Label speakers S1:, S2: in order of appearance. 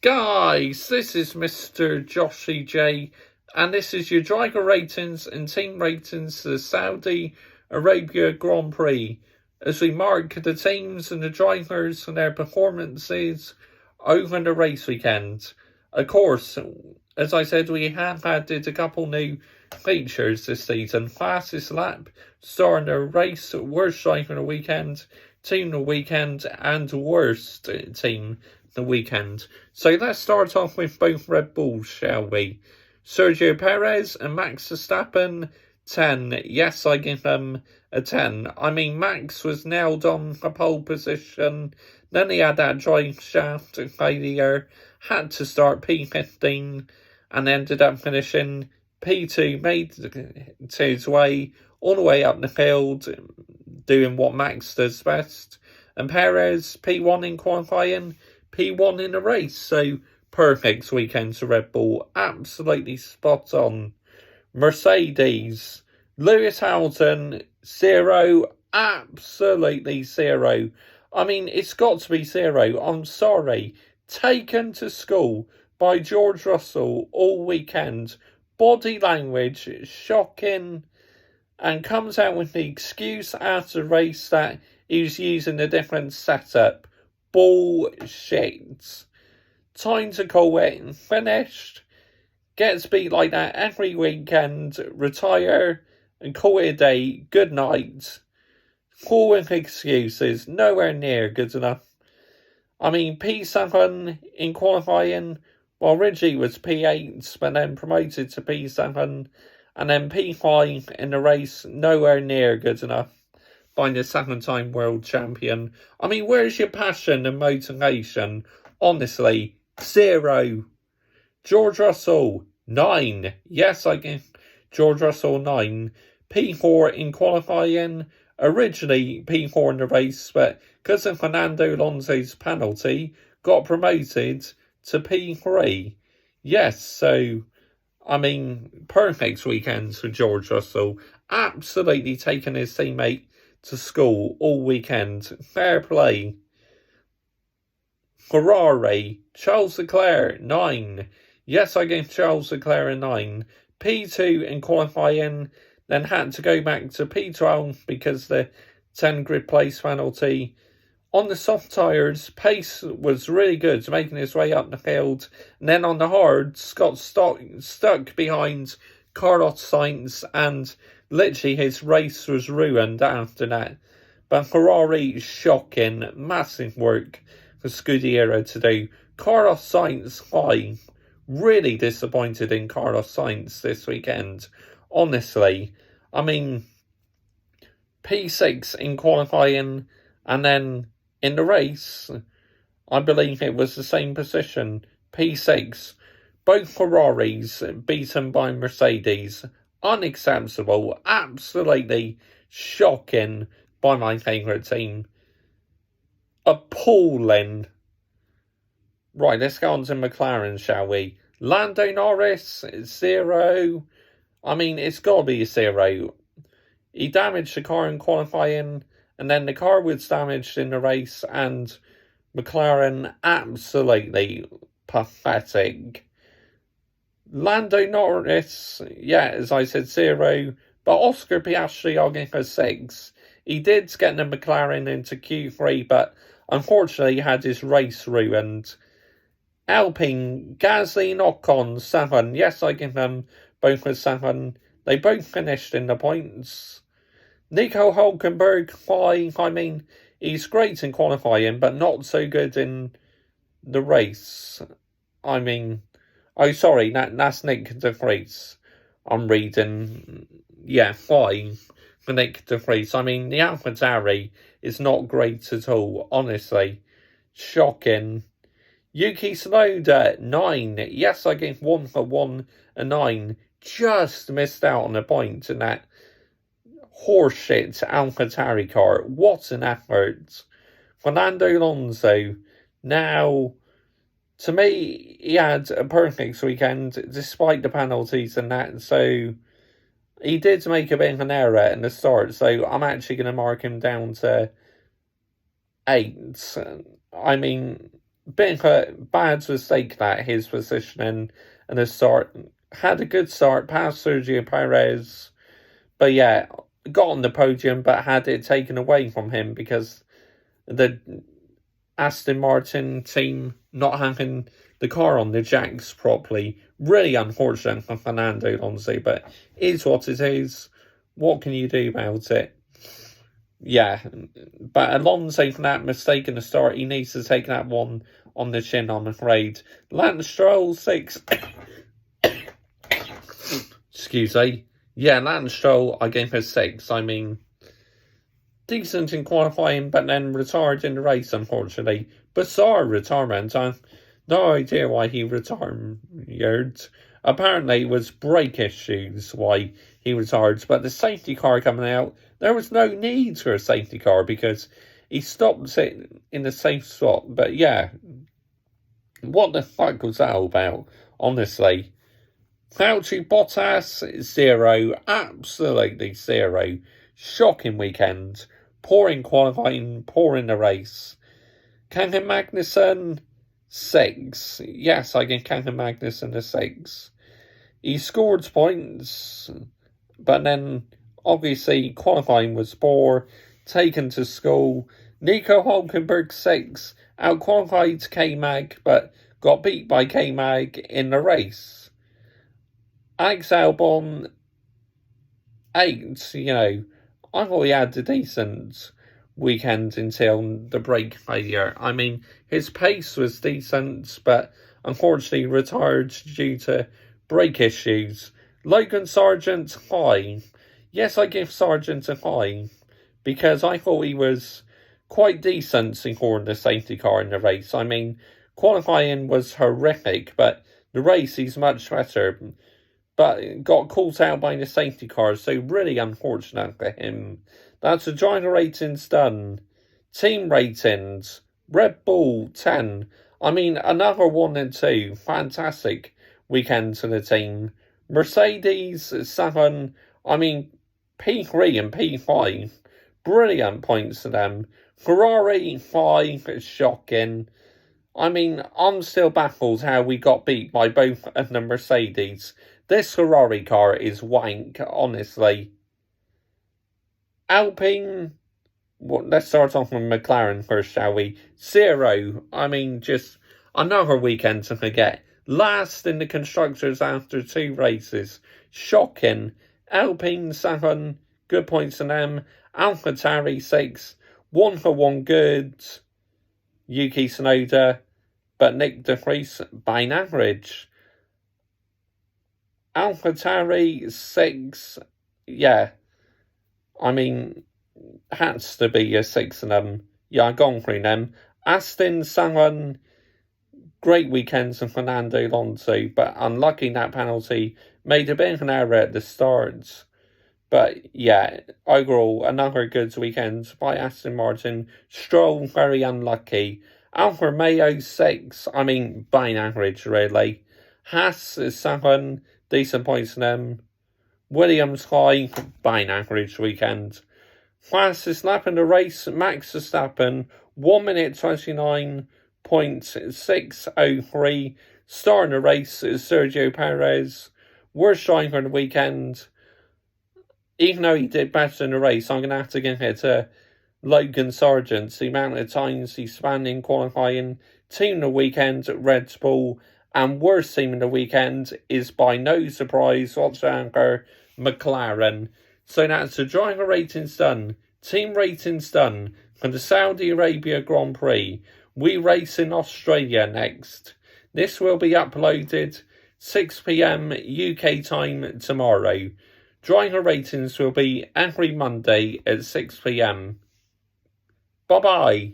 S1: Guys, this is Mr. Joshy J, and this is your driver ratings and team ratings for the Saudi Arabia Grand Prix, as we mark the teams and the drivers and their performances over the race weekend. Of course, as I said, we have added a couple new features this season. Fastest lap, star in the race, worst driver of the weekend, team of the weekend, and worst team the weekend. So let's start off with both Red Bulls, shall we? Sergio Perez and Max Verstappen, 10. Yes, I give them a 10. I mean, Max was nailed on the pole position, then he had that drive shaft failure, had to start P15, and ended up finishing P2, made his way all the way up the field, doing what Max does best. And Perez, P1 in qualifying, P1 in the race, so perfect weekend to Red Bull, absolutely spot on. Mercedes, Lewis Hamilton, 0, absolutely 0. I mean, it's got to be 0, I'm sorry. Taken to school by George Russell all weekend, body language, shocking, and comes out with the excuse after the race that he was using a different setup. Bullshit. Time to call it finished. Gets beat like that every weekend. Retire and call it a day. Good night. Full with excuses. Nowhere near good enough. I mean, P7 in qualifying. Well, originally was P8, but then promoted to P7. And then P5 in the race. Nowhere near good enough. By the second-time world champion. I mean, where's your passion and motivation? Honestly, 0. George Russell, 9. Yes, I give George Russell 9. P4 in qualifying. Originally P4 in the race, but because of Fernando Alonso's penalty, got promoted to P3. Yes, so, I mean, perfect weekend for George Russell. Absolutely taking his teammate to school all weekend. Fair play. Ferrari, Charles Leclerc, 9. Yes, I gave Charles Leclerc a 9. P2 in qualifying, then had to go back to P12 because the 10 grid place penalty. On the soft tyres, pace was really good, making his way up the field. And then on the hards, got stuck behind Carlos Sainz, and literally his race was ruined after that. But Ferrari, shocking, massive work for Scuderia to do. Carlos Sainz, high. Really disappointed in Carlos Sainz this weekend. Honestly, I mean, P6 in qualifying, and then in the race, I believe it was the same position, P6. Both Ferraris beaten by Mercedes. Unacceptable. Absolutely shocking by my favourite team. Appalling. Right, let's go on to McLaren, shall we? Lando Norris, 0. I mean, it's got to be a 0. He damaged the car in qualifying, and then the car was damaged in the race, and McLaren absolutely pathetic. Lando Norris, yeah, as I said, 0. But Oscar Piastri, I'll give a 6. He did get the McLaren into Q3, but unfortunately had his race ruined. Alpine, Gasly, Ocon, 7. Yes, I give them both a 7. They both finished in the points. Nico Hülkenberg, 5. I mean, he's great in qualifying, but not so good in the race. I mean, oh, sorry, that's Nick de Vries. I'm reading, 5 for Nick de Vries. I mean, the AlphaTauri is not great at all, honestly. Shocking. Yuki Tsunoda, 9. Yes, I gave 1 for 1 a 9. Just missed out on a point in that horseshit AlphaTauri car. What an effort. Fernando Alonso, now, to me, he had a perfect weekend despite the penalties and that, so he did make a bit of an error in the start, so I'm actually going to mark him down to 8. I mean, bit of a bad mistake that his positioning and the start. Had a good start past Sergio Perez, but yeah, got on the podium but had it taken away from him because the Aston Martin team not having the car on the jacks properly. Really unfortunate for Fernando Alonso, but it is what it is. What can you do about it? Yeah, but Alonso, for that mistake in the start, he needs to take that one on the chin, I'm afraid. Lance Stroll, 6. Excuse me. Yeah, Lance Stroll, I gave her 6. I mean, decent in qualifying, but then retired in the race, unfortunately. Bizarre retirement. I have no idea why he retired. Apparently, it was brake issues why he retired. But the safety car coming out, there was no need for a safety car because he stopped it in the safe spot. But yeah, what the fuck was that all about? Honestly. Valtteri Bottas, 0. Absolutely 0. Shocking weekend. Poor in qualifying, poor in the race. Kevin Magnussen, 6. Yes, I give Kevin Magnussen a 6. He scored points, but then obviously qualifying was poor. Taken to school. Nico Hulkenberg, 6. Out-qualified K-Mag, but got beat by K-Mag in the race. Alex Albon, 8. I thought he had a decent weekend until the brake failure. I mean, his pace was decent, but unfortunately retired due to brake issues. Logan Sargent, high. Yes, I give Sargent a high, because I thought he was quite decent securing the safety car in the race. I mean, qualifying was horrific, but the race he's much better. But got caught out by the safety car, so really unfortunate for him. That's the driver ratings done. Team ratings. Red Bull, 10. I mean, another 1 and 2. Fantastic weekend to the team. Mercedes, 7. I mean, P3 and P5. Brilliant points to them. Ferrari, 5. Shocking. I mean, I'm still baffled how we got beat by both of the Mercedes. This Ferrari car is wank, honestly. Alpine, well, let's start off with McLaren first, shall we? 0. I mean, just another weekend to forget. Last in the Constructors after 2 races. Shocking. Alpine, 7. Good points to them. AlphaTauri, 6. 1 for 1 good. Yuki Tsunoda, but Nick de Vries by an average. AlphaTauri, 6. Yeah, I mean, has to be a 6 of them. Yeah, I've gone through them. Aston, 7. Great weekends for Fernando Alonso, but unlucky that penalty. Made a bit of an error at the start. But yeah, overall, another good weekend by Aston Martin. Stroll, very unlucky. Alfa Romeo, 6. I mean, by an average, really. Haas is 7. Decent points to them. Williams, high. By an average weekend. Fastest lap in the race, Max Verstappen. 1 minute 29.603. Star in the race is Sergio Perez. Worst driver in the weekend. Even though he did better in the race, I'm going to have to give it to Logan Sargent. The amount of times he spanned in qualifying. Team of the weekend at Red Bull. And worst team of the weekend is, by no surprise whatsoever, McLaren. So that's the driver ratings done. Team ratings done for the Saudi Arabia Grand Prix. We race in Australia next. This will be uploaded 6 p.m. UK time tomorrow. Driver ratings will be every Monday at 6 p.m. Bye-bye.